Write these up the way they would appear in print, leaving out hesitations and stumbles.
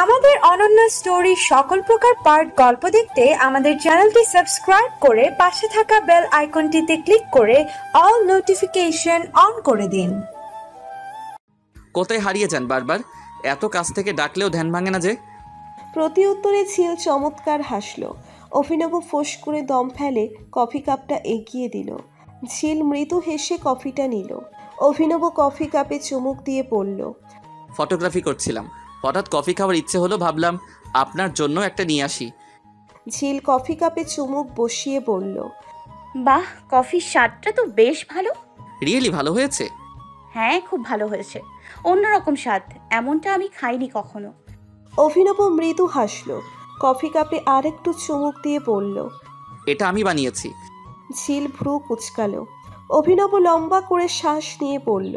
আমাদের অনন্য স্টোরি সকল প্রকার পার্ট গল্প দেখতে আমাদের চ্যানেলটি সাবস্ক্রাইব করে পাশে থাকা বেল আইকনটিতে ক্লিক করে অল নোটিফিকেশন অন করে দিন। কোথায় হারিয়ে যান বারবার? এত কাছ থেকে ডাকলেও ধ্যান ভাঙে না যে। প্রতি উত্তরে ঝিল চমৎকার হাসল। অভিনব ফোঁস করে দম ফেলে কফি কাপটা এগিয়ে দিল। ঝিল মৃদু হেসে কফিটা নিল। অভিনব কফি কাপে চুমুক দিয়ে পড়ল, ফটোগ্রাফি করছিলাম, হঠাৎ কফি খাওয়ার ইচ্ছে হলো, ভাবলাম আপনার জন্য একটা নিয়ে আসি। ঝিল কফি কাপে চুমুক বসিয়ে বলল, বাহ, কফির স্বাদটা তো বেশ ভালো। রিয়েলি ভালো হয়েছে? হ্যাঁ, খুব ভালো হয়েছে, অন্যরকম স্বাদ, এমনটা আমি খাইনি কখনো। অভিনব মৃদু হাসল, কফি কাপে আর একটু চুমুক দিয়ে বলল, এটা আমি বানিয়েছি। ঝিল ভ্রু কুচকালো। অভিনব লম্বা করে শ্বাস নিয়ে বলল,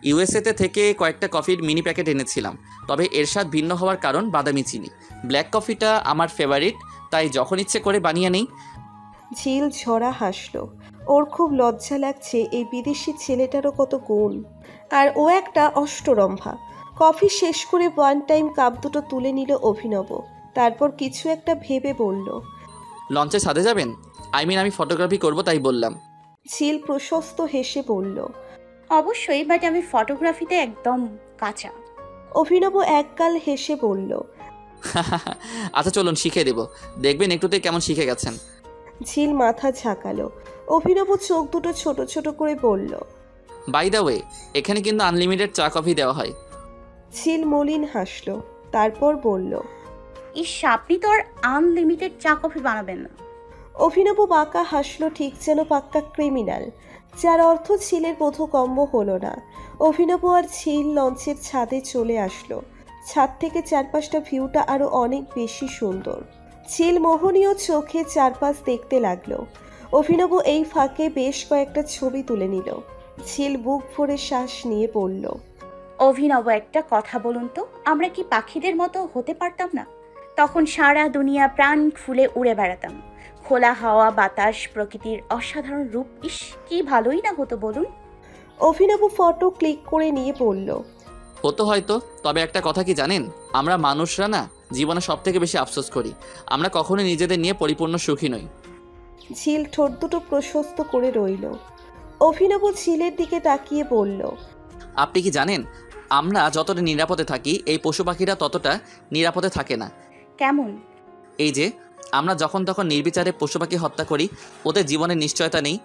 ইউএসএতে থেকে কয়েকটা কফির মিনি প্যাকেট এনেছিলাম, তবে এর স্বাদ ভিন্ন হওয়ার কারণ বাদামি চিনি। ব্ল্যাক কফিটা আমার ফেভারিট, তাই যখন ইচ্ছে করে বানিয়ে নেই। ঝিল ঝরা হাসল। ওর খুব লজ্জা লাগছে, এই বিদেশি ছেলেটারও কত গুণ, আর ও একটা অষ্টরম্ভা। কফি শেষ করে ওয়ান টাইম কাপ দুটো তুলে নিল অভিনব। তারপর কিছু একটা ভেবে বলল, লঞ্চে ছাদে যাবেন? আমি ফটোগ্রাফি করব, তাই বললাম। ঝিল প্রশস্ত হেসে বলল, অবশ্যই, বাট আমি ফটোগ্রাফিতে একদম কাঁচা। অভিনব একগাল হেসে বলল, আচ্ছা চলুন শিখে দেব, দেখবেন একটুতে কেমন শিখে গেছেন। ঝিল মাথা ঝাঁকালো। অভিনব চোখ দুটো ছোট ছোট করে বলল, বাই দ্য ওয়ে, এখানে কিন্তু আনলিমিটেড চা কফি দেওয়া হয়। ঝিল মলিন হাসল, তারপর বলল, ইস, আপনি তো আর আনলিমিটেড চা কফি বানাবেন না। অভিনব বাঁকা হাসল, ঠিক যেন পাক্কা ক্রিমিনাল, যার অর্থ ঝিলের বোধগম্য হলো না। অভিনব আর ঝিল লঞ্চের ছাদে চলে আসলো। ছাদ থেকে চারপাশটা ভিউটা আরো অনেক বেশি সুন্দর। ঝিল মোহনীয় চোখে চারপাশ দেখতে লাগলো। অভিনব এই ফাঁকে বেশ কয়েকটা ছবি তুলে নিল। ঝিল বুক ভরে শ্বাস নিয়ে পড়ল, অভিনব, একটা কথা বলুন তো, আমরা কি পাখিদের মতো হতে পারতাম না? তখন সারা দুনিয়া প্রাণ ফুলে উড়ে বেড়াতাম। খোলা হাওয়া, বাতাস, প্রকৃতির অসাধারণ রূপ, ইস কি ভালোই না হতো বলুন। অভিনব ফটো ক্লিক করে নিয়ে পড়ল, হতো হয়তো, তবে একটা কথা কি জানেন, আমরা মানুষরা না জীবনে সব থেকে বেশি আফসোস করি, আমরা কখনোই নিজেদের নিয়ে পরিপূর্ণ সুখী নই। ঝিল ঠোঁট দুটো প্রশস্ত করে রইল। অভিনব ঝিলের দিকে তাকিয়ে বলল, আপনি কি জানেন, আমরা যতটা নিরাপদে থাকি এই পশু পাখিরা ততটা নিরাপদে থাকে না। কেমন? এই যে আমরা যখন তখন নির্বিচারে পশু পাখি হত্যা করি, ওদের জীবনের নিশ্চয়তা নেই,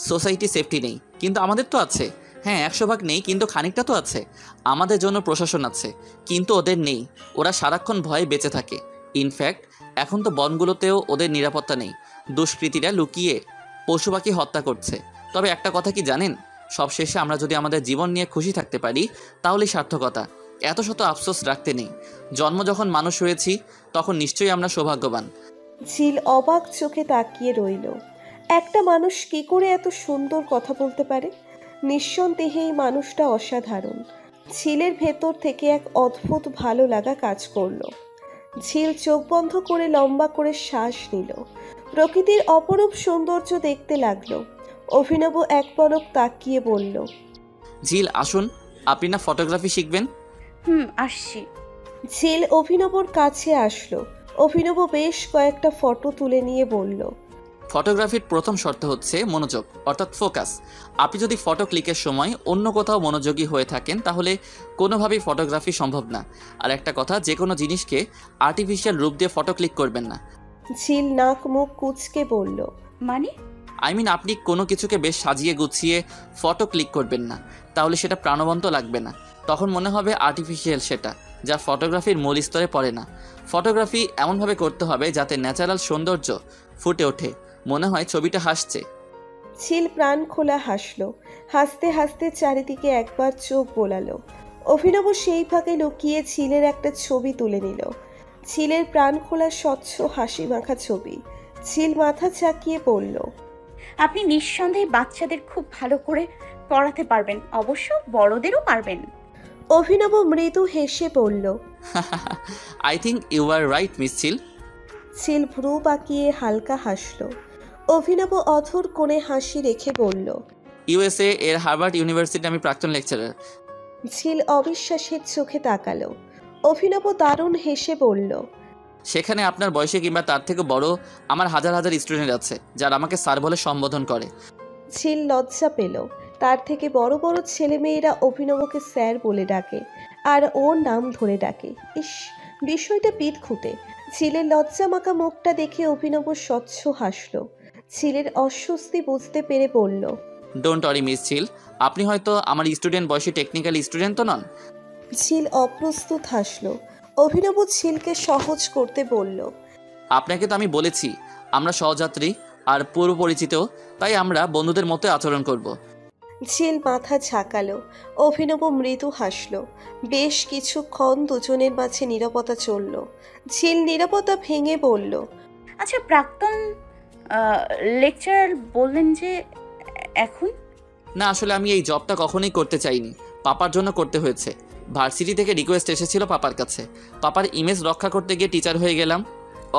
সোসাইটি সেফটি নেই, কিন্তু আমাদের তো আছে। হ্যাঁ, 100% নেই, কিন্তু খানিকটা তো আছে। আমাদের জন্য প্রশাসন আছে, কিন্তু ওদের নেই। ওরা সারাক্ষণ ভয়ে বেঁচে থাকে। ইনফ্যাক্ট এখন তো বনগুলোতেও ওদের নিরাপত্তা নেই, দুষ্কৃতীরা লুকিয়ে পশু পাখি হত্যা করছে। তবে একটা কথা কি জানেন, সবশেষে আমরা যদি আমাদের জীবন নিয়ে খুশি থাকতে পারি তাহলেই সার্থকতা। এত শত আফসোস রাখতে নেই। জন্ম যখন মানুষ হয়েছি তখন নিশ্চয়ই আমরা সৌভাগ্যবান। ঝিল অবাক চোখে তাকিয়ে রইল। একটা মানুষ কি করে এত সুন্দর কথা বলতে পারে? নিঃসন্দেহে এই মানুষটা অসাধারণ। ঝিলের ভেতর থেকে এক অদ্ভুত ভালো লাগা কাজ করলো। ঝিল চোখ বন্ধ করে লম্বা করে শ্বাস নিল। প্রকৃতির অপরূপ সৌন্দর্য দেখতে লাগলো। অভিনব এক পলক তাকিয়ে বলল, ঝিল আসুন, আপনি না ফটোগ্রাফি শিখবেন? আসছি। ঝিল অভিনবর কাছে আসলো। অভিনব বেশ কয়েকটা ফটো তুলে নিয়ে বলল, ফটোগ্রাফির প্রথম শর্ত হচ্ছে মনোযোগ, অর্থাৎ ফোকাস। আপনি যদি ফটো ক্লিকের সময় অন্য কোথাও মনোযোগী হয়ে থাকেন তাহলে কোনোভাবেই ফটোগ্রাফি সম্ভব না। আর একটা কথা, যে কোনো জিনিসকে আর্টিফিশিয়াল রূপ দিয়ে ফটো ক্লিক করবেন না। ঝিল নাক মুখ কুঁচকে বলল, মানে? আপনি কোনো কিছুকে বেশ সাজিয়ে গুছিয়ে ফটো ক্লিক করবেন না, তাহলে সেটা প্রাণবন্ত লাগবে না, তখন মনে হবে আর্টিফিশিয়াল, সেটা যা ফটোগ্রাফির মূল স্তরে পড়ে না। ফটোগ্রাফি এমনভাবে করতে হবে যাতে ন্যাচারাল সৌন্দর্য ফুটে ওঠে, মনে হয় ছবিটা হাসছে। ঝিল প্রাণ খোলা হাসলো। হাসতে হাসতে চারিদিকে একবার চোখ বোলালো। অভিনব সেই ফাঁকে লুকিয়ে ঝিলের একটা ছবি তুলে নিল। ঝিলের প্রাণ খোলা স্বচ্ছ হাসি মাখা ছবি। ঝিল মাথা ঝাঁকিয়ে বলল, আপনি নিঃসন্দেহে বাচ্চাদের খুব ভালো করে পড়াতে পারবেন, অবশ্য বড়দেরও পারবেন। অভিনব মৃদু হেসে বলল, I think you are right miss Jhil. Jhil ভ্রু বাঁকিয়ে হালকা হাসল। অভিনব অধর কোণে হাসি রেখে বলল, ইউএসএ এর হার্ভার্ড ইউনিভার্সিটি আমি প্রাক্তন লেকচারার। ঝিল অবিশ্বাসের চোখে তাকালো। অভিনব দারুণ হেসে বলল, সেখানে আপনার বয়সে কিংবা তার থেকে বড় আমার হাজার হাজার স্টুডেন্ট আছে যারা আমাকে স্যার বলে সম্বোধন করে। ঝিল লজ্জা পেল। তার থেকে বড় বড় ছেলেমেয়েরা অভিনবকে স্যার বলে ডাকে, আর ওর নাম ধরে ডাকে। ইস, বিষয়টা পিঠ খুঁটে। ঝিলের লজ্জা মাখা মুখটা দেখে অভিনব স্বচ্ছ হাসল। ঝিলের অস্বস্তি বুঝতে পেরে বলল, ডোন্ট ওয়ারি মিস ঝিল, আপনি হয়তো আমার স্টুডেন্ট বয়সী টেকনিক্যাল স্টুডেন্ট তো নন। ঝিল অপ্রস্তুত হাসল। অভিনব ঝিলকে সহজ করতে বলল, আপনাকে তো আমি বলেছি আমরা সহযাত্রী আর পূর্ব পরিচিত, তাই আমরা বন্ধুদের মতো আচরণ করব। ঝিল মাথা ঝাঁকালো। অভিনব মৃদু হাসল। বেশ কিছুক্ষণ দুজনের মাঝে নীরবতা চলল। ঝিল নীরবতা ভেঙে বলল, আচ্ছা প্রাক্তন লেকচারার বললেন যে এখন? না, আসলে আমি এই জবটা কখনোই করতে চাইনি, পাপার জন্য করতে হয়েছে। ভার্সিটি থেকে রিকোয়েস্ট এসেছিল পাপার কাছে, পাপার ইমেজ রক্ষা করতে গিয়ে টিচার হয়ে গেলাম।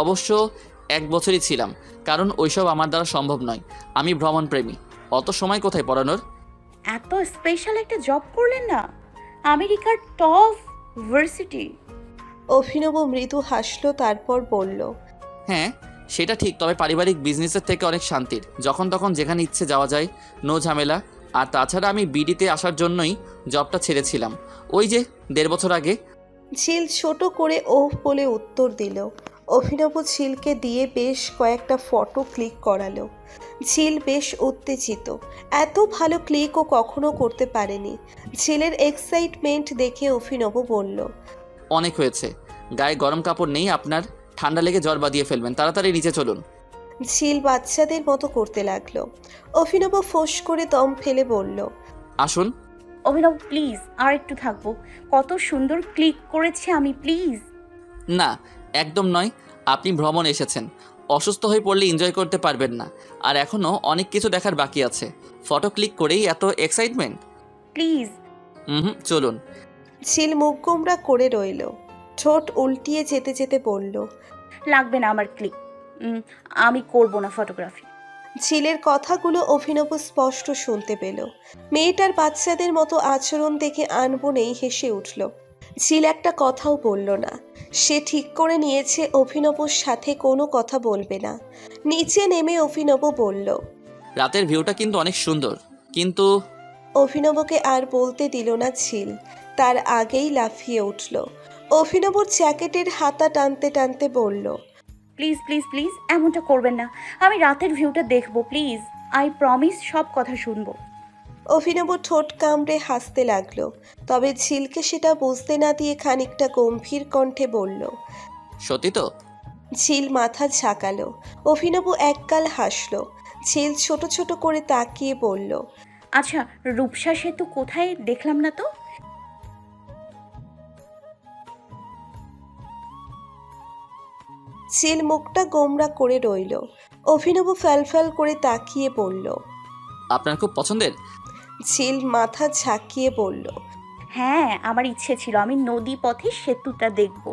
অবশ্য 1 বছরই ছিলাম, কারণ ওইসব আমার দ্বারা সম্ভব নয়। আমি ভ্রমণপ্রেমী, অত সময় কোথায় পড়ানোর। এত স্পেশাল একটা জব করলেন না, আমেরিকার টপ ভার্সিটি। অভিনব মৃদু হাসল, তারপর বলল, হ্যাঁ সেটা ঠিক, তবে পারিবারিক বিজনেসের থেকে অনেক শান্তির। যখন তখন যেখানে ইচ্ছে যাওয়া যায়, নো ঝামেলা। আর তাছাড়া আমি বিডিতে আসার জন্যই জবটা ছেড়েছিলাম, ওই যে 1.5 বছর আগে। ঝিল ছোট করে ওহ বলে উত্তর দিল। অভিনব ঝিলকে দিয়ে বেশ কয়েকটা ফটো ক্লিক করালো। ঝিল বেশ উত্তেজিত। এত ভালো ক্লিক ও কখনো করতে পারেনি। ঝিলের এক্সাইটমেন্ট দেখে অভিনব বলল, অনেক হয়েছে, গায়ে গরম কাপড় নেই আপনার, ঠান্ডা লেগে জ্বর বাঁধিয়ে ফেলবেন, তাড়াতাড়ি নিচে চলুন। ঝিল বাচ্চাদের মতো করতে লাগলো। অভিনব ফোঁস করে দম ফেলে বলল, আসুন। অভিনব প্লিজ, আর একটু থাকবো। কত সুন্দর ক্লিক করেছে আমি, প্লিজ। না একদম নয়, আপনি ভ্রমণ এসেছেন, অসুস্থ হয়ে পড়লে এনজয় করতে পারবেন না। আর এখনও অনেক কিছু দেখার বাকি আছে। ফটো ক্লিক করেই এত এক্সাইটমেন্ট? প্লিজ। চলুন। ঝিল মুখ গোমড়া করে রইল। ঠোঁট উল্টিয়ে যেতে যেতে বলল, লাগবে না আমার ক্লিক, আমি করব না ফটোগ্রাফি। ঝিলের কথাগুলো অভিনব স্পষ্ট শুনতে পেল। মেয়েটার বাচ্চাদের মতো আচরণ দেখে আনবনেই হেসে উঠল। ঝিল একটা কথাও বলল না। সে ঠিক করে নিয়েছে অভিনবর সাথে কোনো কথা বলবে না। নিচে নেমে অভিনব বলল, রাতের ভিউটা কিন্তু অনেক সুন্দর, কিন্তু। অভিনবকে আর বলতে দিল না ঝিল, তার আগেই লাফিয়ে উঠল। অভিনবর জ্যাকেটের হাতা টানতে টানতে বলল, প্লিজ প্লিজ প্লিজ, এমনটা করবেন না। আমি রাতের ভিউটা দেখবো, প্লিজ। আই প্রমিস সব কথা শুনবো। অভিনব ঠোঁট কামড়ে হাসতে লাগলো। তবে ঝিলকে সেটা বুঝতে না দিয়ে খানিকটা গম্ভীর কণ্ঠে বলল, সত্যি তো? ঝিল মাথা ঝাঁকালো। অভিনব একগাল হাসল। ঝিল ছোট ছোট করে তাকিয়ে বলল, আচ্ছা রূপসা সেতু কোথায়, দেখলাম না তো। ঝিল মুখটা গোমড়া করে রইল। অভিনব ফ্যালফ্যাল করে তাকিয়ে বলল, আপনার খুব পছন্দের? ঝিল মাথা ঝাঁকিয়ে বলল, হ্যাঁ আমার ইচ্ছে ছিল আমি নদী পথে সেতুটা দেখব।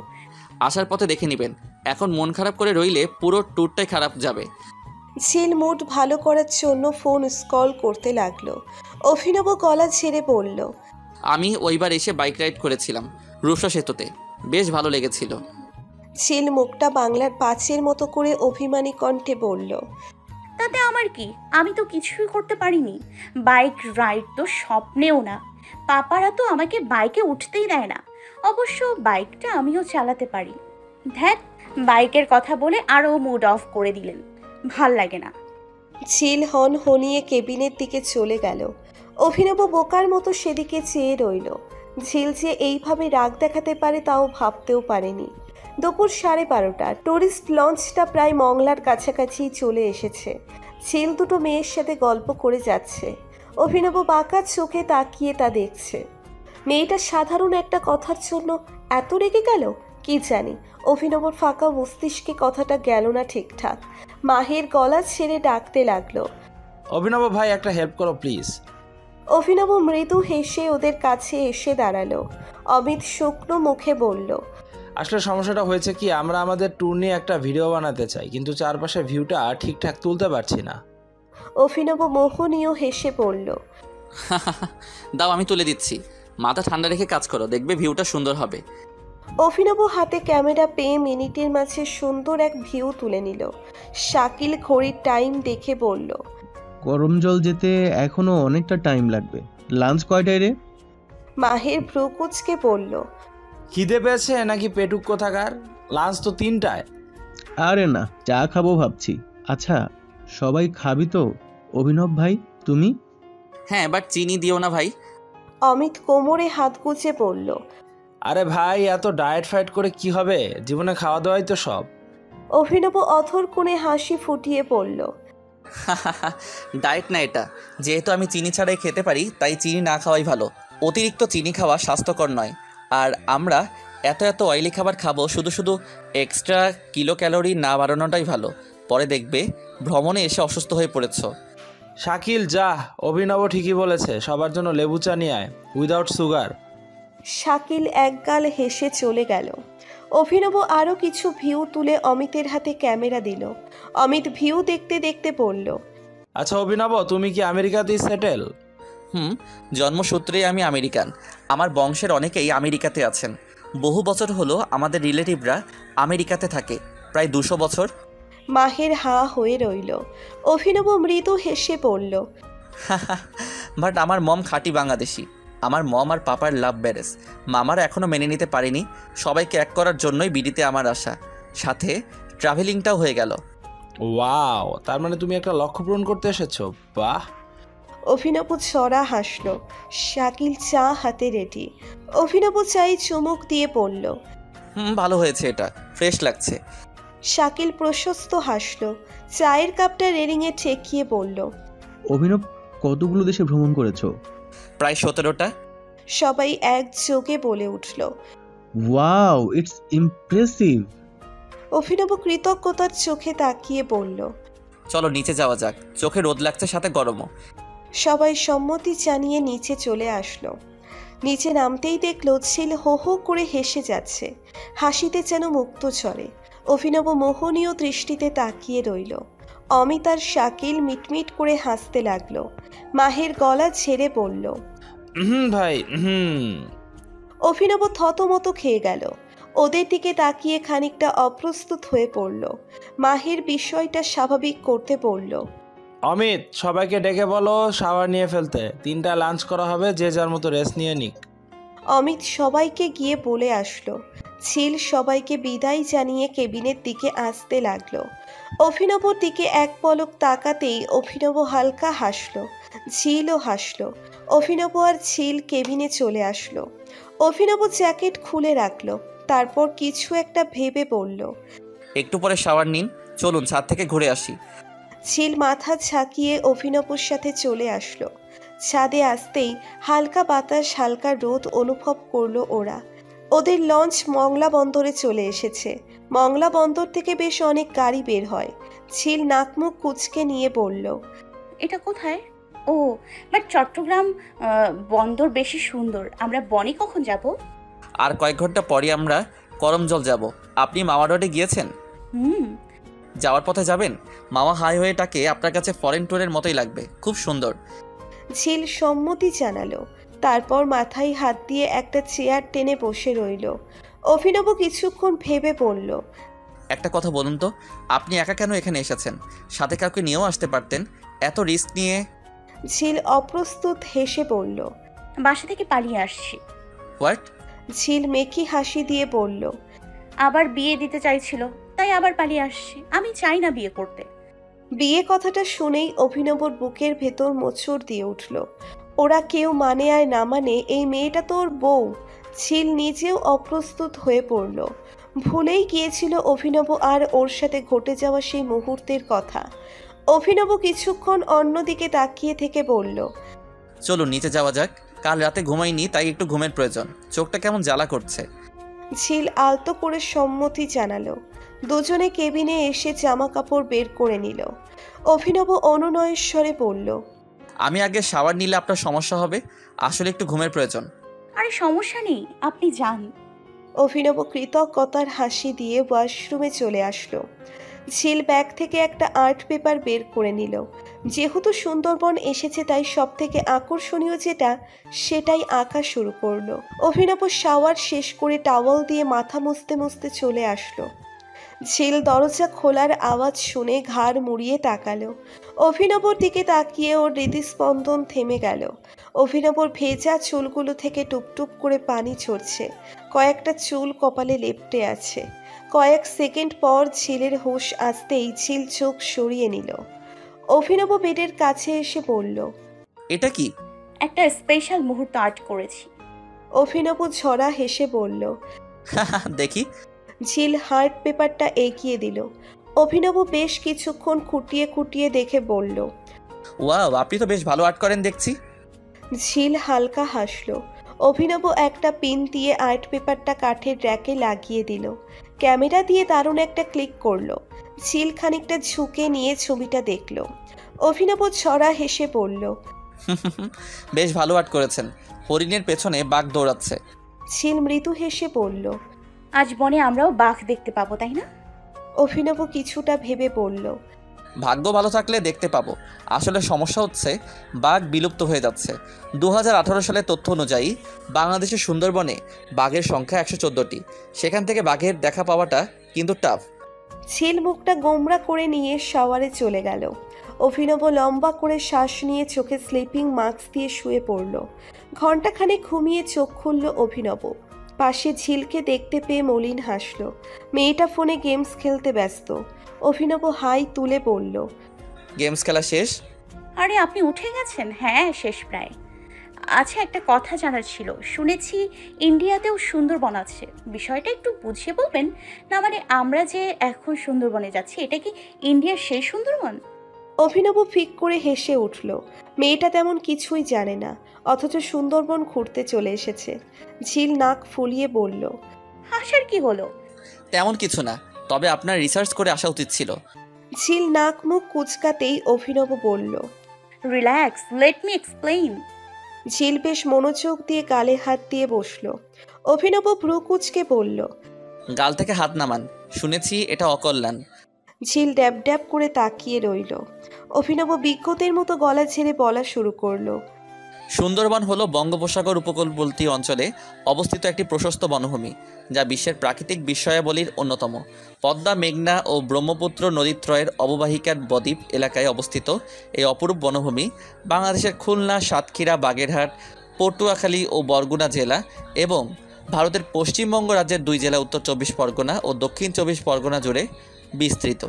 আসার পথে দেখে নেবেন, এখন মন খারাপ করে রইলে পুরো ট্যুরটাই খারাপ যাবে। ঝিল মুড ভালো করার জন্য ফোন স্ক্রল করতে লাগলো। অভিনব গলা ছেড়ে বলল, আমি ওইবার এসে বাইক রাইড করেছিলাম রূপসা সেতুতে, বেশ ভালো লেগেছিল। ঝিল মুখটা বাংলার পাঁচের মতো করে অভিমানী কণ্ঠে বলল, তাতে আমার কি, আমি তো কিছুই করতে পারিনি। বাইক রাইড তো স্বপ্নেও না। পাপারা তো আমাকে বাইকে উঠতেই দেয় না। অবশ্য বাইকটা আমিও চালাতে পারি। ধ্যাত, বাইকের কথা বলে আরও মুড অফ করে দিলেন, ভাল লাগে না। ঝিল হন হনিয়ে কেবিনের দিকে চলে গেল। অভিনব বোকার মতো সেদিকে চেয়ে রইল। ঝিল যে এইভাবে রাগ দেখাতে পারে তাও ভাবতেও পারেনি। দুপুর 12:30। টুরিস্ট লঞ্চটা প্রায় মংলার কাছাকাছি চলে এসেছে। ঝিল দুটো মেয়ের সাথে গল্প করে যাচ্ছে। অভিনব বাঁকা চোখে তাকিয়ে তা দেখছে। মেয়েটা সাধারণ একটা কথার জন্য এত রেগে গেল কি জানি। অভিনবর ফাঁকা মস্তিষ্কে কথাটা গেল না ঠিকঠাক। মাহের গলা ছেড়ে ডাকতে লাগলো, অভিনব ভাই একটা হেল্প করো প্লিজ। অভিনব মৃদু হেসে ওদের কাছে এসে দাঁড়ালো। অমিত শুকনো মুখে বলল, আসলে সমস্যাটা হয়েছে কি, আমরা আমাদের ট্যুর নিয়ে একটা ভিডিও বানাতে চাই, কিন্তু চারপাশে ভিউটা ঠিকঠাক তুলতে পারছি না। অভিনব মোহনীয় হেসে পড়ল। দাও আমি তুলে দিচ্ছি। মাথা ঠান্ডা রেখে কাজ করো, দেখবে ভিউটা সুন্দর হবে। অভিনব হাতে ক্যামেরা পেয়ে মিনিটের মাঝে সুন্দর এক ভিউ তুলে নিল। শাকিল ঘড়ির টাইম দেখে বলল, করমজল যেতে এখনো অনেকটা টাইম লাগবে। লাঞ্চ কয়টায় রে? মাহের ভ্রুকুচকে বলল, খিদে পেয়েছে নাকি পেটুক কোথাকার? লাঞ্চ তো 3টায়। আরে না, চা খাবো ভাবছি। আচ্ছা, সবাই খাবি তো? অভিনব ভাই, তুমি? হ্যাঁ, বাট চিনি দিও না ভাই। অমিত কোমরে হাত গুজে পড়ল। আরে ভাই, এত ডায়েট ফাইট করে কি হবে? জীবনে খাওয়া দাওয়াই তো সব। অভিনব অথর কোণে হাসি ফুটিয়ে পড়ল। ডায়েট না এটা। যেহেতু আমি চিনি ছাড়াই খেতে পারি, তাই চিনি না খাওয়াই ভালো। অতিরিক্ত চিনি খাওয়া স্বাস্থ্যকর নয়। আর আমরা এত এত অয়েলি খাবার খাবো, শুধু শুধু এক্সট্রা কিলো ক্যালোরি না বাড়ানোটাই ভালো। পরে দেখবে ভ্রমণে এসে অসুস্থ হয়ে পড়েছ। শাকিল যা, অভিনব ঠিকই বলেছে, সবার জন্য লেবু চা নিয়ে আয়, উইদাউট সুগার। শাকিল একগাল হেসে চলে গেল। অভিনব আরও কিছু ভিউ তুলে অমিতের হাতে ক্যামেরা দিল। অমিত ভিউ দেখতে দেখতে বলল, আচ্ছা অভিনব, তুমি কি আমেরিকাতেই সেটেল? জন্মসূত্রেই আমি আমেরিকান। আমার বংশের অনেকেই আমেরিকাতে আছেন। বহু বছর হলো আমাদের রিলেটিভরা আমেরিকাতে থাকে, প্রায় 200 বছর। মাহের হাঁ হয়ে রইল। অভিনব মৃদু হেসে পড়ল। বাট আমার মম খাঁটি বাংলাদেশি। আমার মম আর পাপার লাভ ম্যারেজ। মামারা এখনও মেনে নিতে পারেনি। সবাইকে এক করার জন্যই বিডিতে আমার আশা, সাথে ট্রাভেলিংটাও হয়ে গেল। ওয়াও, তার মানে তুমি একটা লক্ষ্য পূরণ করতে এসেছো। বাহ। অভিনব চড়া হাসল। শাকিল চা হাতে রেডি। অভিনব চাই চুমুক দিয়ে পড়ল। ভালো হয়েছে, এটা ফ্রেশ লাগছে। শাকিল প্রশস্ত হাসল। চায়ের কাপটা রেলিংয়ে ঠেকিয়ে বলল, অভিনব কতগুলো দেশে ভ্রমণ করেছো? প্রায় 17টা। সবাই একযোগে বলে উঠল। Wow, it's impressive. অভিনব কৃতজ্ঞতার চোখে তাকিয়ে বলল, চলো নিচে যাওয়া যাক, চোখে রোদ লাগছে, সাথে গরমও। সবাই সম্মতি জানিয়ে নিচে চলে আসলো। নিচে নামতেই দেখল ছিল হো হো করে হেসে যাচ্ছে। হাসিতে যেন মুক্ত ঝরে। অভিনব মোহনীয় দৃষ্টিতে তাকিয়ে রইল। অমিত আর শাকিল মিটমিট করে হাসতে লাগলো। মাহের গলা ছেড়ে বলল, ভাই। অভিনব থতমত খেয়ে গেল। ওদের দিকে তাকিয়ে খানিকটা অপ্রস্তুত হয়ে পড়ল। মাহের বিষয়টা স্বাভাবিক করতে বলল, অমিত, সবাইকে ডেকে বলো শাওয়ার নিয়ে ফেলতে। 3টা লাঞ্চ করা হবে, যে যার মতো রেস্ট নিয়ে নিক। অমিত সবাইকে গিয়ে বলে আসলো। ছিল সবাইকে বিদায় জানিয়ে কেবিনের দিকে আসতে লাগলো। অভিনবর দিকে এক পলক তাকাতেই অভিনব হালকা হাসলো। ঝিলও হাসলো। অভিনব আর ঝিল কেবিনে চলে আসলো। অভিনব জ্যাকেট খুলে রাখলো। তারপর কিছু একটা ভেবে বলল, একটু পরে শাওয়ার নিন, চলুন ছাদ থেকে ঘুরে আসি। ঝিল মাথা ঝাঁকিয়ে অভিনবর সাথে চলে আসলো। ছাদে আসতেই হালকা বাতাস, হালকা রোদ অনুভব করলো ওরা। ওদের লঞ্চ মংলা বন্দরে চলে এসেছে। মংলা বন্দর থেকে বেশ অনেক গাড়ি বের হয়। ঝিল নাকমুখ কুচকে নিয়ে বলল, এটা কোথায়? ও, বাট চট্টগ্রাম বন্দর বেশি সুন্দর। আমরা বনে কখন যাব? আর কয়েক ঘন্টা পরে আমরা করমজল যাব। আপনি মাওয়া রোডে গিয়েছেন? যাওয়ার পথে যাবেন। মাওয়া হাইওয়েটাকে আপনার কাছে ফরেন ট্যুরের মতোই লাগবে, খুব সুন্দর। ঝিল সম্মতি জানালো। তারপর মাথায় হাত দিয়ে একটা চেয়ার টেনে বসে রইল। অভিনব কিছুক্ষণ ভেবে পড়ল, একটা কথা বলুন তো, আপনি একা কেন এখানে এসেছেন? সাথে কাউকে নিয়েও আসতে পারতেন। এত রিস্ক নিয়ে। ঝিল অপ্রস্তুত হেসে বলল, বাসা থেকে পালিয়ে আসছি। হোয়াট? ঝিল মেকি হাসি দিয়ে বলল, আবার বিয়ে দিতে চাইছিল, তাই আবার পালিয়ে আসছি। আমি চাই না বিয়ে করতে। বিয়ে কথাটা শুনেই অভিনবর বুকের ভেতর মোচড় দিয়ে উঠল। ওরা কেউ মানে আর না মানে, এই মেয়েটা তো ওর বউ। ঝিল নিজেও অপ্রস্তুত হয়ে পড়ল। ভুলেই গিয়েছিল অভিনব আর ওর সাথে ঘটে যাওয়া সেই মুহূর্তের কথা। অভিনব কিছুক্ষণ অন্যদিকে তাকিয়ে থেকে বলল, চলুন নিচে যাওয়া যাক। কাল রাতে ঘুমাইনি, তাই একটু ঘুমের প্রয়োজন। চোখটা কেমন জ্বালা করছে। ঝিল আলতো করে সম্মতি জানালো। দুজনে কেবিনে এসে জামা কাপড় বের করে নিল। অভিনব অনুনয়ের স্বরে বলল, আমি আগে শাওয়ার নিলে আপনার সমস্যা হবে। আসলে একটু ঘুমের প্রয়োজন। আরে সমস্যা নেই, আপনি যান। অভিনব কৃতজ্ঞতার হাসি দিয়ে ওয়াশরুমে চলে আসলো। ঝিল ব্যাগ থেকে একটা আর্ট পেপার বের করে নিল। যেহেতু সুন্দরবন এসেছে তাই সব থেকে আকর্ষণীয় যেটা সেটাই আঁকা শুরু করলো। অভিনব শাওয়ার শেষ করে টাওয়াল দিয়ে মাথা মুছতে মুছতে চলে আসলো। ঝিল দরজা খোলার আওয়াজ শুনে ঘাড় মুড়িয়ে তাকালো। অভিনবর দিকে তাকিয়ে ওর হৃদস্পন্দন থেমে গেল। অভিনবর ভেজা চুলগুলো থেকে টুপটুপ করে পানি ঝরছে, কয়েকটা চুল কপালে লেপ্টে আছে। কয়েক সেকেন্ড পর ঝিলের হুঁশ আসতেই ঝিল চোখ সরিয়ে নিল। অভিনব বেডের কাছে এসে বলল, এটা কি? একটা স্পেশাল মুহূর্ত আর্ট করেছি। অভিনব ঝরা হেসে বলল। দেখি। ঝিল হার্ট পেপারটা এগিয়ে দিল। অভিনব বেশ কিছুক্ষণ খুঁটিয়ে খুঁটিয়ে দেখে বলল, ওয়াও, আপনি তো বেশ ভালো আর্ট করেন দেখছি। ঝিল হালকা হাসল। অভিনব একটা পিন দিয়ে আর্ট পেপারটা কাঠের র্যাকে লাগিয়ে দিল। ক্যামেরা দিয়ে দারুণ একটা ক্লিক করলো। ঝিল খানিকটা ঝুঁকে নিয়ে ছবিটা দেখল। অভিনব ছড়া হেসে বলল, বেশ ভালো আর্ট করেছেন। হরিণের পেছনে বাঘ দৌড়াচ্ছে। ঝিল মৃদু হেসে বলল, আজ বনে আমরাও বাঘ দেখতে পাবো, তাই না? অভিনব কিছুটা ভেবে বলল, ভাগ্য ভালো থাকলে দেখতে পাবো। আসলে সমস্যা হচ্ছে বাঘ বিলুপ্ত হয়ে যাচ্ছে। 2018 সালের তথ্য অনুযায়ী বাংলাদেশের সুন্দরবনে বাঘের সংখ্যা 114টি। সেখান থেকে বাঘের দেখা পাওয়াটা কিন্তু টাফ। ঝিল মুখটা গোমরা করে নিয়ে শাওয়ারে চলে গেল। অভিনব লম্বা করে শ্বাস নিয়ে চোখে স্লিপিং মাস্ক দিয়ে শুয়ে পড়ল। ঘণ্টাখানেক ঘুমিয়ে চোখ খুলল অভিনব। পাশে ঝিলকে দেখতে পেয়ে মলিন হাসল। মেয়েটা ফোনে গেমস খেলতে ব্যস্ত। অভিনব হাই তুলে বলল, গেমস খেলা শেষ? আরে আপনি উঠে গেছেন? হ্যাঁ, শেষ প্রায়। আচ্ছা, একটা কথা জানার ছিল। শুনেছি ইন্ডিয়াতেও সুন্দরবন আছে, বিষয়টা একটু বুঝিয়ে বলবেন? না মানে আমরা যে এখন সুন্দরবনে যাচ্ছি, এটা কি ইন্ডিয়ার সেই সুন্দরবন? অভিনব ফিক করে হেসে উঠল। মেয়েটা তেমন কিছুই জানে না, অথচ সুন্দরবন ঘুরতে চলে এসেছে। ঝিল নাক ফুলিয়ে বলল, হাসার কি হলো? তেমন কিছু না, তবে আপনার রিসার্চ করে আসা উচিত ছিল। ঝিল নাক মুখ কুচকাতেই অভিনব বলল, রিল্যাক্স, লেট মি এক্সপ্লেইন। ঝিল বেশ মনোযোগ দিয়ে গালে হাত দিয়ে বসল। অভিনব ভ্রু কুচকে বলল, গাল থেকে হাত নামান, শুনেছি এটা অকল্যাণ। ঝিল ড্যাব ড্যাব করে তাকিয়ে রইল। অভিনব বিজ্ঞতের মতো গলা ছেড়ে বলা শুরু করলো, সুন্দরবন হলো বঙ্গোপসাগর উপকূলবর্তী অঞ্চলে অবস্থিত একটি প্রশস্ত বনভূমি, যা বিশ্বের প্রাকৃতিক বিস্ময়াবলীর অন্যতম। পদ্মা, মেঘনা ও ব্রহ্মপুত্র নদীত্রয়ের অববাহিকার বদ্বীপ এলাকায় অবস্থিত এই অপরূপ বনভূমি বাংলাদেশের খুলনা, সাতক্ষীরা, বাগেরহাট, পটুয়াখালী ও বরগুনা জেলা এবং ভারতের পশ্চিমবঙ্গ রাজ্যের 2 জেলা উত্তর 24 পরগনা ও দক্ষিণ 24 পরগনা জুড়ে বিস্তৃত।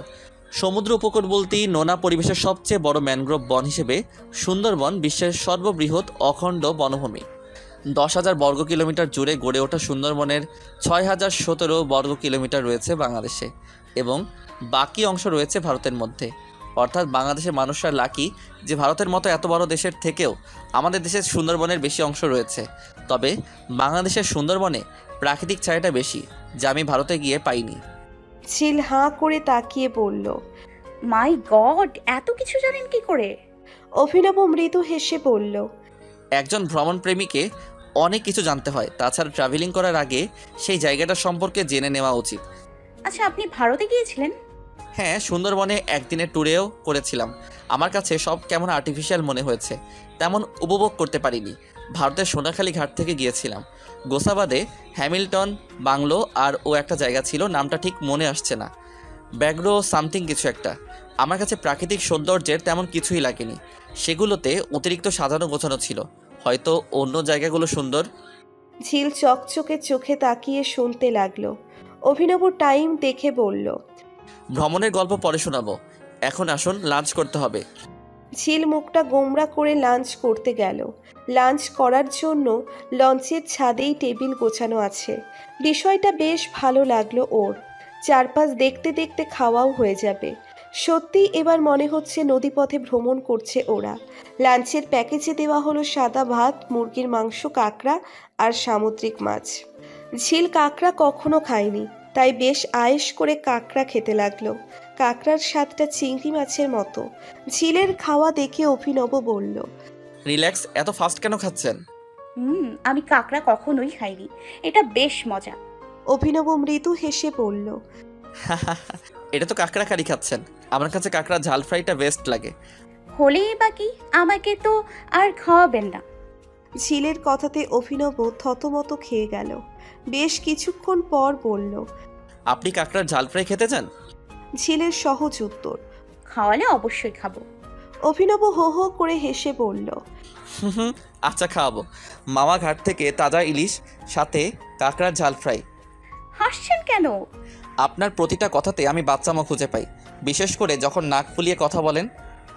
সমুদ্র উপকূলবর্তী নোনা পরিবেশের সবচেয়ে বড় ম্যানগ্রোভ বন হিসেবে সুন্দরবন বিশ্বের সর্ববৃহৎ অখণ্ড বনভূমি। 10,000 বর্গ কিলোমিটার জুড়ে গড়ে ওঠা সুন্দরবনের 6,017 বর্গ কিলোমিটার রয়েছে বাংলাদেশে এবং বাকি অংশ রয়েছে ভারতের মধ্যে। অর্থাৎ বাংলাদেশের মানুষরা লাকি যে ভারতের মতো এত বড় দেশের থেকেও আমাদের দেশের সুন্দরবনের বেশি অংশ রয়েছে। তবে বাংলাদেশের সুন্দরবনে প্রাকৃতিক ছায়াটা বেশি, যা আমি ভারতে গিয়ে পাইনি। ঝিল হাঁ করে তাকিয়ে বলল, মাই গড, এত কিছু জানেন কি করে? অভিনব মৃদু হেসে বলল, একজন ভ্রমণপ্রেমীকে অনেক কিছু জানতে হয়, তাছাড়া ট্রাভেলিং করার আগে সেই জায়গাটা সম্পর্কে জেনে নেওয়া উচিত। আচ্ছা, আপনি ভারতে গিয়েছিলেন? হ্যাঁ, সুন্দরবনে একদিনের ট্যুরেও করেছিলাম। আমার কাছে সব কেমন আর্টিফিশিয়াল মনে হয়েছে, তেমন উপভোগ করতে পারিনি। ভারতের সোনাখালী ঘাট থেকে গিয়েছিলাম। গোসাবাদে হ্যামিল্টন বাংলো আর ও একটা জায়গা ছিল, নামটা ঠিক মনে আসছে না, ব্যাগ্রো সামথিং কিছু একটা। আমার কাছে প্রাকৃতিক সৌন্দর্যের তেমন কিছুই লাগেনি, সেগুলোতে অতিরিক্ত সাজানো গোছানো ছিল। হয়তো অন্য জায়গাগুলো সুন্দর। ঝিল চকচকে চোখে তাকিয়ে শুনতে লাগলো। অভিনব টাইম দেখে বলল, ভ্রমণের গল্প পরে শোনাবো, এখন আসুন লাঞ্চ করতে হবে। ঝিল মুখটা গোমরা করে লাঞ্চ করতে গেল। লাঞ্চ করার জন্য লঞ্চের ছাদেই টেবিল গোছানো আছে। বিষয়টা বেশ ভালো লাগলো ওর। চারপাশ দেখতে দেখতে খাওয়াও হয়ে যাবে। সত্যি এবার মনে হচ্ছে নদীপথে ভ্রমণ করছে ওরা। লাঞ্চের প্যাকেজে দেওয়া হলো সাদা ভাত, মুরগির মাংস, কাঁকড়া আর সামুদ্রিক মাছ। ঝিল কাঁকড়া কখনো খায়নি, তাই বেশ আয়েশ করে কাঁকড়া খেতে লাগলো। কাঁকড়ার স্বাদটা চিংড়ি মাছের মতো। ঝিলের খাওয়া দেখে অভিনব বলল, রিল্যাক্স, এত ফাস্ট কেন খাচ্ছেন? আমি কাঁকড়া কখনোই খাইনি, এটা বেশ মজা। অভিনব মৃদু হেসে বলল, এটা তো কাঁকড়া কারি খাচ্ছেন, আমার কাছে কাঁকড়া ঝাল ফ্রাইটা বেস্ট লাগে। হলেই বাকি, আমাকে তো আর খাওয়াবেন না। ঝিলের কথাতে অভিনব থতমত খেয়ে গেল। বেশ কিছুক্ষণ পর বলল, আপনি কাঁকড়ার ঝাল ফ্রাই খেতে চান? ঝিলের সহজ উত্তর। খাওয়ালে অবশ্যই খাবো। অভিনব হো হো করে হেসে বলল, হুম, আচ্ছা খাওয়াবো। মামা ঘাট থেকে তাজা ইলিশ, সাথে কাঁকড়ার ঝাল ফ্রাই। হাসছেন কেন? আপনার প্রতিটা কথাতে আমি বাচ্চামো খুঁজে পাই। বিশেষ করে যখন নাক ফুলিয়ে কথা বলেন,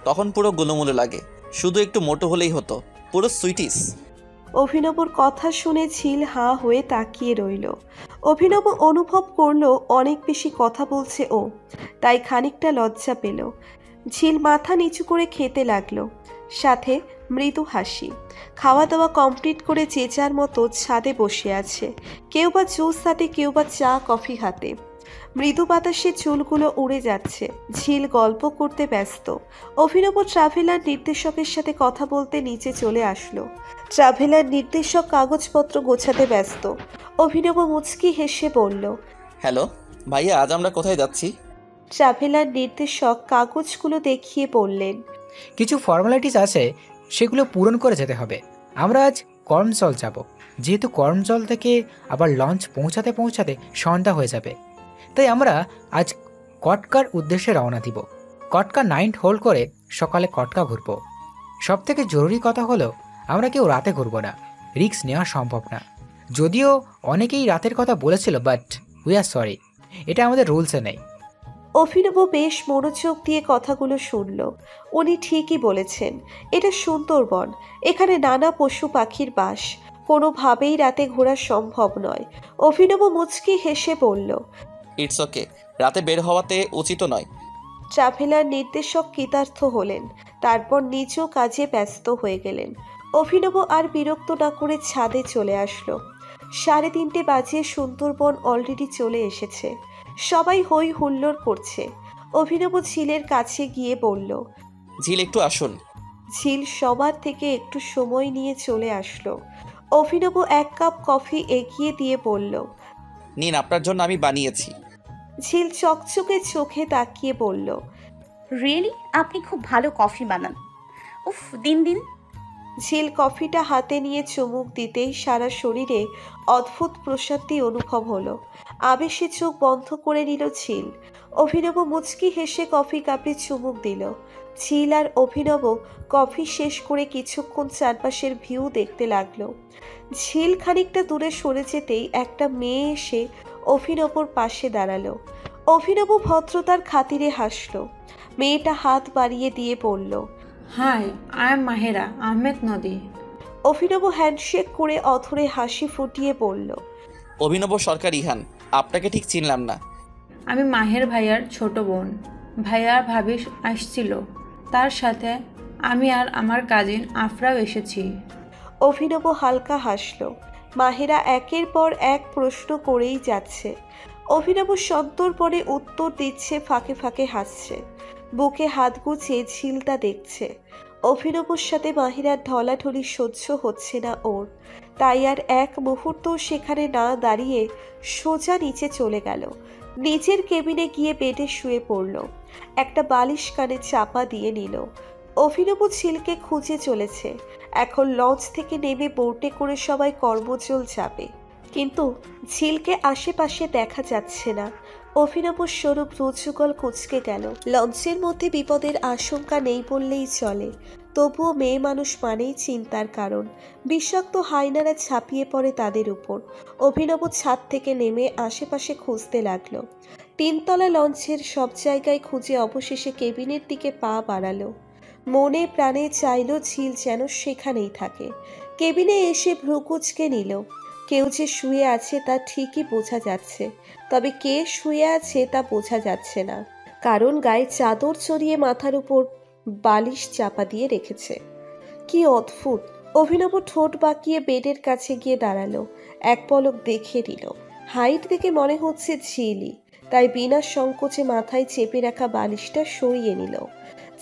তখন পুরো গুলুমুলু লাগে। শুধু একটু মোটো হলেই হতো, পুরো সুইটিস। অভিনবর কথা শুনে ঝিল হাঁ হয়ে তাকিয়ে রইল। অভিনব অনুভব করলো অনেক বেশি কথা বলছে ও, তাই খানিকটা লজ্জা পেল। ঝিল মাথা নিচু করে খেতে লাগলো, সাথে মৃদু হাসি। খাওয়া দাওয়া কমপ্লিট করে যে যার মতো ছাদে বসে আছে, কেউ বা জুস হাতে, কেউ বা চা কফি হাতে। মৃদু বাতাসে চুলগুলো উড়ে যাচ্ছে। ঝিল গল্প করতে ব্যস্ত। অভিনব ট্রাভেলার নির্দেশকের সাথে কথা বলতে নিচে চলে আসলো। ট্রাভেলার নির্দেশক কাগজপত্র গোছাতে ব্যস্ত। অভিনব মুচকি হেসে বলল, হ্যালো ভাইয়া, আজ আমরা কোথায় যাচ্ছি? ট্রাভেলার নির্দেশক কাগজগুলো দেখিয়ে বললেন, কিছু ফর্মালিটিস আছে, সেগুলো পূরণ করে যেতে হবে। আমরা আজ কর্মজল যাব, যেহেতু কর্মজল থেকে আবার লঞ্চ পৌঁছাতে পৌঁছাতে সন্ধ্যা হয়ে যাবে, তাই আমরা আজ কটকার উদ্দেশ্যে রওনা দিব। কটকা নাইট হোল্ড করে সকালে কটকা ঘুরব। সব থেকে জরুরি কথা হলো, আমরা কেউ রাতে ঘুরবো না, রিস্ক নেওয়া সম্ভব না। যদিও অনেকেই রাতের কথা বলেছিল, বাট উই আর সরি, এটা আমাদের রুলসে নেই। অভিনব বেশ মনোযোগ দিয়ে কথাগুলো শুনল। উনি ঠিকই বলেছেন, এটা সুন্দরবন, এখানে নানা পশু পাখির বাস, কোনোভাবেই রাতে ঘোরা সম্ভব নয়। অভিনব মুচকি হেসে বলল, ইটস ওকে, রাতে বের হওয়াতে উচিত নয়। ট্রাভেলার নির্দেশক কৃতার্থ হলেন, তারপর নিজেও কাজে ব্যস্ত হয়ে গেলেন। অভিনব আর বিরক্ত না করে ছাদে চলে আসলো। 3:30 বাজিয়ে সুন্দরবন অলরেডি চলে এসেছে। সবাই হই হুল্লোড় করছে। অভিনব ঝিলের কাছে গিয়ে বলল, ঝিল একটু আসুন। ঝিল সবার থেকে একটু সময় নিয়ে চলে আসলো। অভিনব 1 কাপ কফি এগিয়ে দিয়ে বলল, নিন, আপনার জন্য আমি বানিয়েছি। ঝিল চকচকে চোখে তাকিয়ে বলল, রিয়েলি? আপনি খুব ভালো কফি বানান। উফ, দিন দিন। ঝিল কফিটা হাতে নিয়ে চুমুক দিতেই সারা শরীরে অদ্ভুত প্রশান্তি অনুভব হলো। আবেশে চোখ বন্ধ করে নিল ঝিল। অভিনব মুচকি হেসে কফি কাপে চুমুক দিল। ঝিল আর অভিনব কফি শেষ করে কিছুক্ষণ চারপাশের ভিউ দেখতে লাগলো। ঝিল খানিকটা দূরে সরে যেতেই একটা মেয়ে এসে অভিনবর পাশে দাঁড়ালো। অভিনব ভদ্রতার খাতিরে হাসলো। মেয়েটা হাত বাড়িয়ে দিয়ে বলল, high, I am Mahera Ahmed নদী। অভিনব হ্যান্ডশেক করে অথরে হাসি ফুটিয়ে বলল, অভিনব সরকার ইহান, আপনাকে ঠিক চিনলাম না। আমি মাহের ভাইয়ার ছোট বোন। ভাইয়ার ভাবি আসছিল, তার সাথে আমি আর আমার কাজিন আফরাও এসেছি। অভিনব হালকা হাসলো। মাহেরা একের পর এক প্রশ্ন করেই যাচ্ছে। অভিনব সন্তর্পণে উত্তর দিচ্ছে, ফাঁকে ফাঁকে হাসছে। বুকে হাত গুছিয়ে ঝিলটা দেখছে। অভিনবর সাথে মাহিরার ঢলাঢলি সহ্য হচ্ছে না ওর, তাই আর এক মুহূর্ত সেখানে না দাঁড়িয়ে সোজা নিচে চলে গেল। নিজের কেবিনে গিয়ে বেডে শুয়ে পড়ল। একটা বালিশ কানে চাপা দিয়ে নিল। অভিনব ঝিলকে খুঁজে চলেছে। এখন লঞ্চ থেকে নেমে বোটে করে সবাই কর্মজল যাবে, কিন্তু ঝিলকে আশেপাশে দেখা যাচ্ছে না। অভিনব স্বরূপ রুজুগল কুচকে গেল। লঞ্চের মধ্যে বিপদের আশঙ্কা নেই বললেই চলে, তবুও মেয়ে মানুষ মানেই চিন্তার কারণ। বিষাক্ত হায়নারা ঝাঁপিয়ে পড়ে তাদের উপর। অভিনব ছাদ থেকে নেমে আশেপাশে খুঁজতে লাগলো। 3 তলা লঞ্চের সব জায়গায় খুঁজে অবশেষে কেবিনের দিকে পা বাড়ালো। মনে প্রাণে চাইল ঝিল যেন সেখানেই থাকে। কেবিনে এসে ভ্রু কুঁচকে নিল। কেউ যে শুয়ে আছে তা ঠিকই বোঝা যাচ্ছে, তবে কে শুয়ে আছে তা বোঝা যাচ্ছে না, কারণ গায়ে চাদর চড়িয়ে মাথার উপর বালিশ চাপা দিয়ে রেখেছে। কি অদ্ভুত! অভিনব ঠোঁট বাঁকিয়ে বেডের কাছে গিয়ে দাঁড়ালো। এক পলক দেখে নিল। হাইট দেখে মনে হচ্ছে ঝিলই, তাই বিনা সংকোচে মাথায় চেপে রাখা বালিশটা সরিয়ে নিল।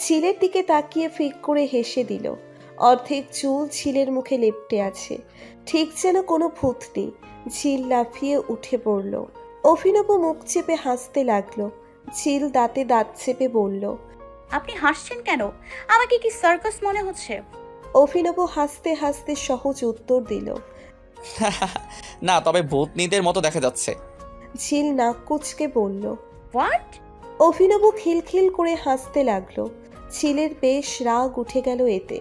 ঝিলের দিকে তাকিয়ে ফিক করে হেসে দিল। অর্ধেক চুল ঝিলের মুখে লেপ্টে আছে, ঠিক যেন কোনো ভূত নেই। ঝিল লাফিয়ে উঠে পড়ল। অভিনব মুখ চেপে হাসতে লাগলো। ঝিল দাঁতে দাঁত চেপে বলল, আপনি হাসছেন কেন? আমাকে কি সার্কাস মনে হচ্ছে? অভিনব হাসতে হাসতে সহজ উত্তর দিল। না, তবে ভূতনীদের মতো দেখা যাচ্ছে। ঝিল নাক কুচকে বলল, হোয়াট? অভিনব খিলখিল করে হাসতে লাগলো। ঝিলের বেশ রাগ উঠে গেল এতে।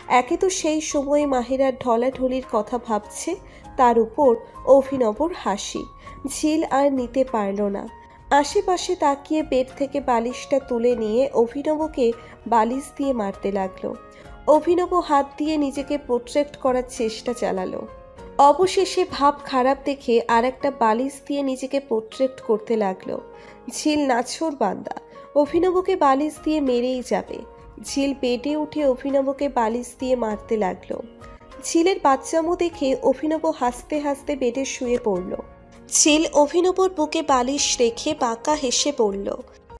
একে তো সেই সময় মাহিরার ঢলাঢলির কথা ভাবছে, তার উপর অভিনবর হাসি। ঝিল আর নিতে পারল না। আশেপাশে তাকিয়ে বেড থেকে বালিশটা তুলে নিয়ে অভিনবকে বালিশ দিয়ে মারতে লাগলো। অভিনব হাত দিয়ে নিজেকে প্রোটেক্ট করার চেষ্টা চালালো। অবশেষে ভাব খারাপ দেখে আর একটা বালিশ দিয়ে নিজেকে প্রোটেক্ট করতে লাগলো। ঝিল নাছোড় বান্দা, অভিনবকে বালিশ দিয়ে মেরেই যাবে। ঝিল বেডে উঠে অভিনবকে বালিশ দিয়ে মারতে লাগলো। ঝিলের বাচ্চামো দেখে অভিনব হাসতে হাসতে বেডে শুয়ে পড়ল। ঝিল অভিনবর বুকে বালিশ রেখে বাঁকা হেসে পড়ল।